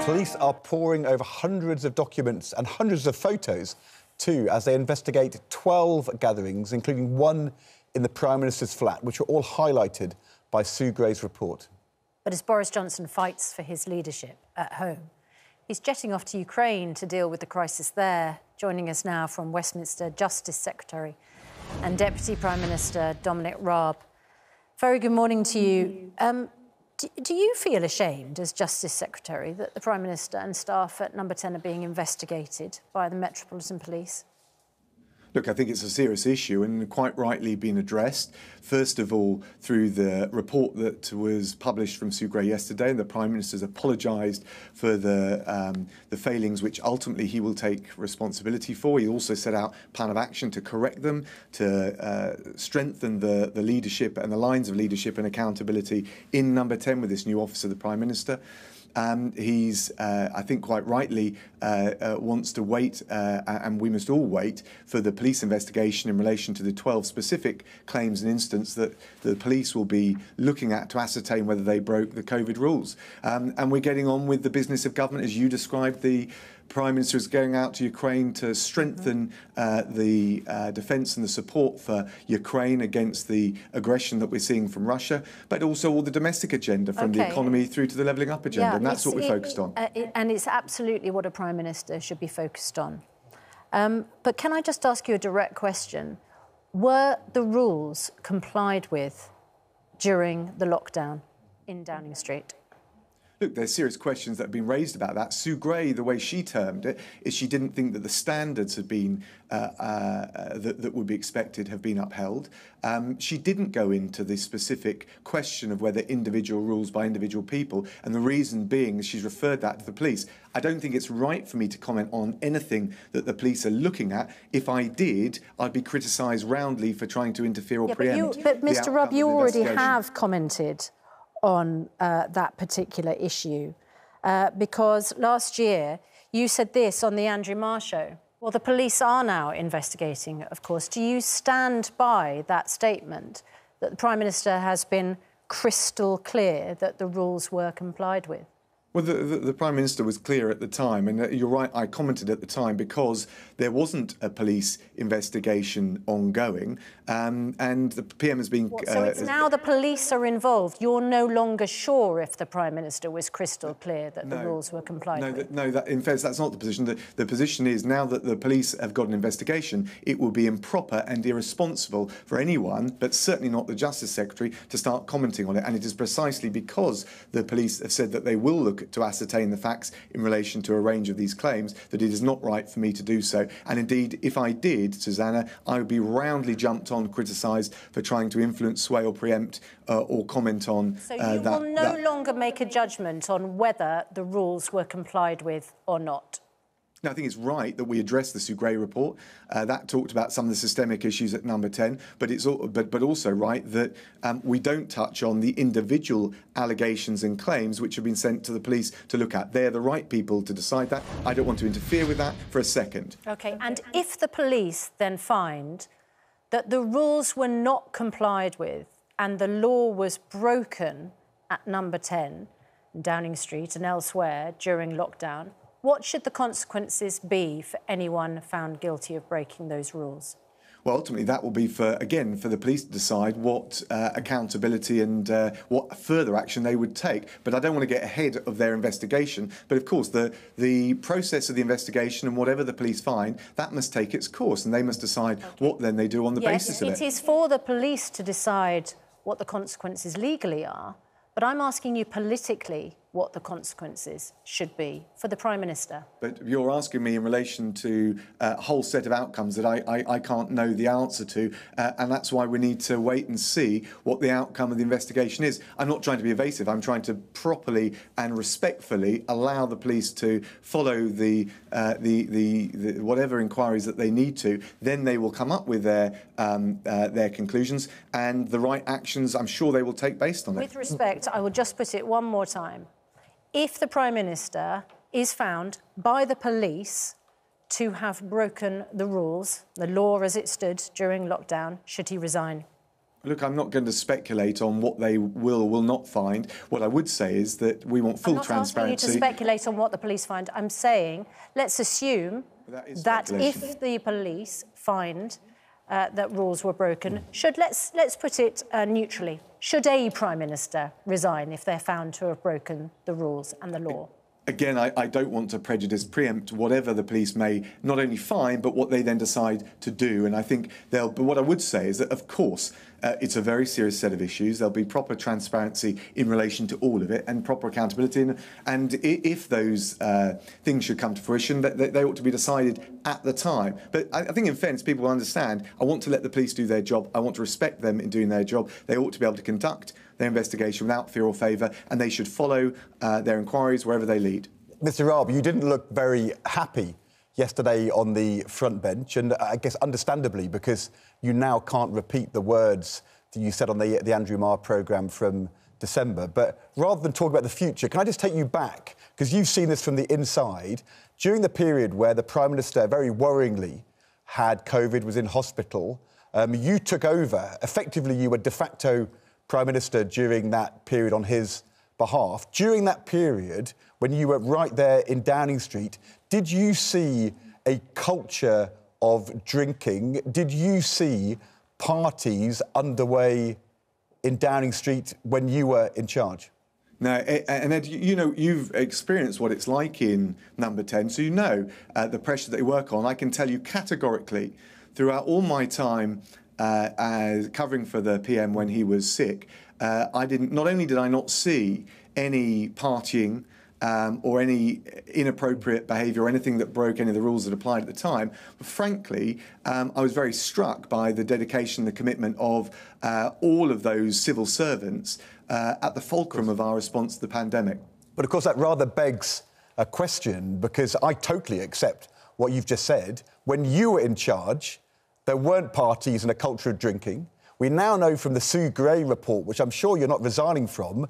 Police are poring over hundreds of documents and hundreds of photos, too, as they investigate 12 gatherings, including one in the Prime Minister's flat, which were all highlighted by Sue Gray's report. But as Boris Johnson fights for his leadership at home, he's jetting off to Ukraine to deal with the crisis there. Joining us now from Westminster, Justice Secretary and Deputy Prime Minister Dominic Raab. Very good morning to you. Do you feel ashamed as Justice Secretary that the Prime Minister and staff at Number 10 are being investigated by the Metropolitan Police? Look, I think it's a serious issue and quite rightly been addressed. First of all, through the report that was published from Sue Gray yesterday, and the Prime Minister's apologised for the failings which ultimately he will take responsibility for. He also set out a plan of action to correct them, to strengthen the leadership and the lines of leadership and accountability in Number 10 with this new Office of the Prime Minister. He's, I think quite rightly, wants to wait, and we must all wait, for the police investigation in relation to the 12 specific claims and incidents that the police will be looking at to ascertain whether they broke the COVID rules. And we're getting on with the business of government, as you described. The Prime Minister is going out to Ukraine to strengthen the defence and the support for Ukraine against the aggression that we're seeing from Russia, but also all the domestic agenda from the economy through to the levelling up agenda, and that's what we're focused on. And it's absolutely what a Prime Minister should be focused on. But can I just ask you a direct question? Were the rules complied with during the lockdown in Downing Street? Look, there's serious questions that have been raised about that. Sue Gray, the way she termed it, is she didn't think that the standards had been that would be expected have been upheld. She didn't go into the specific question of whether individual rules by individual people, and the reason being she's referred that to the police. I don't think it's right for me to comment on anything that the police are looking at. If I did, I'd be criticised roundly for trying to interfere or preempt. But Mr. Raab, you already have commented on that particular issue, because last year you said this on the Andrew Marr show. Well, the police are now investigating, of course. Do you stand by that statement that the Prime Minister has been crystal clear that the rules were complied with? Well, the Prime Minister was clear at the time, and you're right, I commented at the time, because there wasn't a police investigation ongoing, and the PM has been... So it's now the police are involved. You're no longer sure if the Prime Minister was crystal clear that the rules were complied with? In fact, that's not the position. The position is now that the police have got an investigation, it will be improper and irresponsible for anyone, but certainly not the Justice Secretary, to start commenting on it. And it is precisely because the police have said that they will look to ascertain the facts in relation to a range of these claims that it is not right for me to do so. And indeed, if I did, Susanna, I would be roundly jumped on, criticised for trying to influence, sway or preempt or comment on So you will no longer make a judgment on whether the rules were complied with or not? Now, I think it's right that we address the Sue Gray report. That talked about some of the systemic issues at Number 10, but it's but also right that we don't touch on the individual allegations and claims which have been sent to the police to look at. They're the right people to decide that. I don't want to interfere with that for a second. OK, and if the police then find that the rules were not complied with and the law was broken at Number 10, Downing Street and elsewhere during lockdown, what should the consequences be for anyone found guilty of breaking those rules? Well, ultimately, that will be for the police to decide what accountability and what further action they would take. But I don't want to get ahead of their investigation. But, of course, the process of the investigation and whatever the police find, that must take its course, and they must decide what then they do on the basis of it. It is for the police to decide what the consequences legally are, but I'm asking you politically what the consequences should be for the Prime Minister. But you're asking me in relation to a whole set of outcomes that I can't know the answer to, and that's why we need to wait and see what the outcome of the investigation is. I'm not trying to be evasive. I'm trying to properly and respectfully allow the police to follow the whatever inquiries that they need to. Then they will come up with their conclusions and the right actions. I'm sure they will take based on it. With respect, I will just put it one more time. If the Prime Minister is found by the police to have broken the rules, the law as it stood during lockdown, should he resign? Look, I'm not going to speculate on what they will or will not find. What I would say is that we want full transparency. I'm not asking you to speculate on what the police find. I'm saying, let's assume that if the police find that rules were broken, let's put it neutrally, should a Prime Minister resign if they're found to have broken the rules and the law? Again, I don't want to preempt whatever the police may not only find, but what they then decide to do. And I think but what I would say is that, of course, it's a very serious set of issues. There'll be proper transparency in relation to all of it and proper accountability. And if those things should come to fruition, they ought to be decided at the time. But I think, in fairness, people will understand. I want to let the police do their job. I want to respect them in doing their job. They ought to be able to conduct their investigation without fear or favour, and they should follow their inquiries wherever they lead. Mr Raab, you didn't look very happy yesterday on the front bench, and I guess understandably, because you now can't repeat the words that you said on the Andrew Marr programme from December. But rather than talk about the future, can I just take you back, because you've seen this from the inside, during the period where the Prime Minister, very worryingly, had COVID, was in hospital, you took over. Effectively, you were de facto Prime Minister during that period on his behalf. During that period, when you were right there in Downing Street, did you see a culture of drinking? Did you see parties underway in Downing Street when you were in charge? No, and Ed, you know, you've experienced what it's like in Number 10, so you know the pressure that they work on. I can tell you categorically, throughout all my time as covering for the PM when he was sick, not only did I not see any partying or any inappropriate behaviour or anything that broke any of the rules that applied at the time, but frankly, I was very struck by the dedication, the commitment of all of those civil servants at the fulcrum of our response to the pandemic. But of course, that rather begs a question, because I totally accept what you've just said. When you were in charge, there weren't parties and a culture of drinking. We now know from the Sue Gray report, which I'm sure you're not resigning from,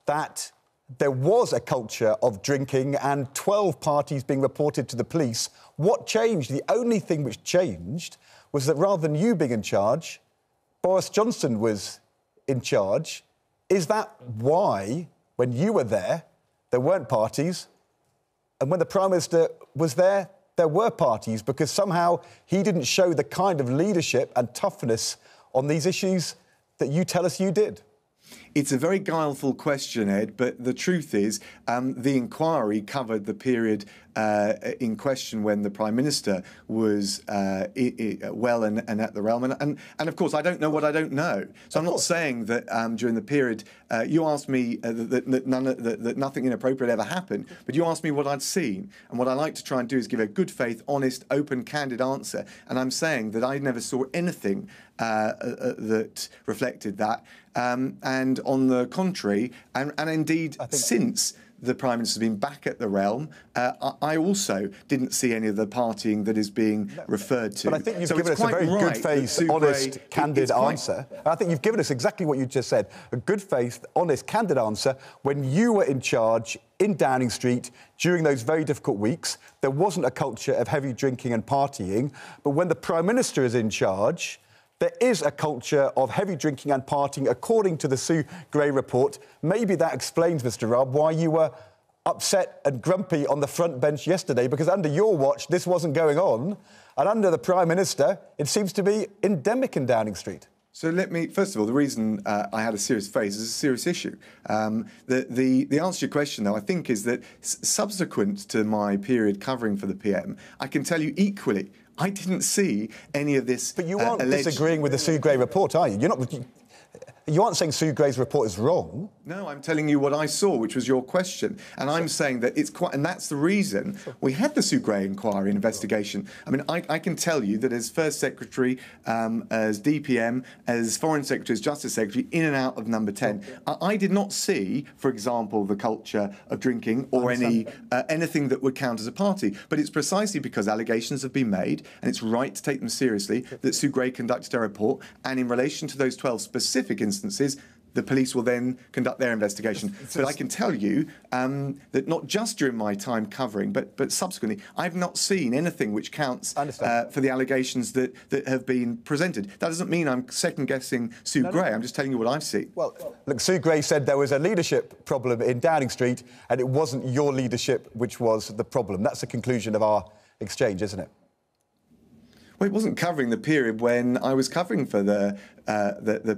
that there was a culture of drinking and 12 parties being reported to the police. What changed? The only thing which changed was that rather than you being in charge, Boris Johnson was in charge. Is that why, when you were there weren't parties, and when the Prime Minister was there were parties, because somehow he didn't show the kind of leadership and toughness on these issues that you tell us you did? It's a very guileful question, Ed, but the truth is the inquiry covered the period in question when the Prime Minister was well and at the realm. And of course, I don't know what I don't know. So I'm not saying that during the period, you asked me that nothing inappropriate ever happened, but you asked me what I'd seen. And what I like to try and do is give a good faith, honest, open, candid answer. And I'm saying that I never saw anything that reflected that. And on the contrary, and indeed since the Prime Minister's been back at the realm, I also didn't see any of the partying that is being referred to. But I think you've given us a very good-faced, honest, candid answer. I think you've given us exactly what you just said, a good-faced, honest, candid answer. When you were in charge in Downing Street during those very difficult weeks, there wasn't a culture of heavy drinking and partying. But when the Prime Minister is in charge, there is a culture of heavy drinking and partying, according to the Sue Gray report. Maybe that explains, Mr Raab, why you were upset and grumpy on the front bench yesterday, because under your watch, this wasn't going on. And under the Prime Minister, it seems to be endemic in Downing Street. So let me, first of all, the reason I had a serious face is a serious issue. The answer to your question, though, I think, is that subsequent to my period covering for the PM, I can tell you equally, I didn't see any of this. But you aren't disagreeing with the Sue Gray report, are you? You aren't saying Sue Gray's report is wrong. No, I'm telling you what I saw, which was your question. And I'm saying that it's quite... And that's the reason we had the Sue Gray inquiry and investigation. I mean, I can tell you that as First Secretary, as DPM, as Foreign Secretary, as Justice Secretary, in and out of Number 10, I did not see, for example, the culture of drinking or anything that would count as a party. But it's precisely because allegations have been made, and it's right to take them seriously, that Sue Gray conducted a report. And in relation to those 12 specific instances, the police will then conduct their investigation. But I can tell you that not just during my time covering, but subsequently, I've not seen anything which counts for the allegations that have been presented. That doesn't mean I'm second-guessing Sue Gray. I'm just telling you what I've seen. Well, look, Sue Gray said there was a leadership problem in Downing Street and it wasn't your leadership which was the problem. That's the conclusion of our exchange, isn't it? Well, it wasn't covering the period when I was covering for the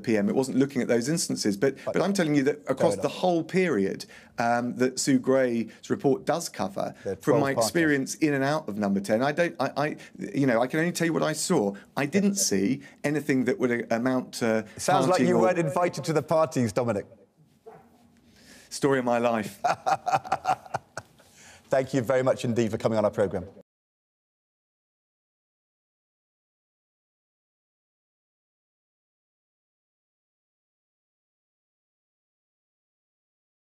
PM. It wasn't looking at those instances. But I'm telling you that across the whole period that Sue Gray's report does cover, from my experience in and out of Number 10, I can only tell you what I saw. I didn't see anything that would amount to. Sounds like you weren't invited to the parties, Dominic. Story of my life. Thank you very much indeed for coming on our programme.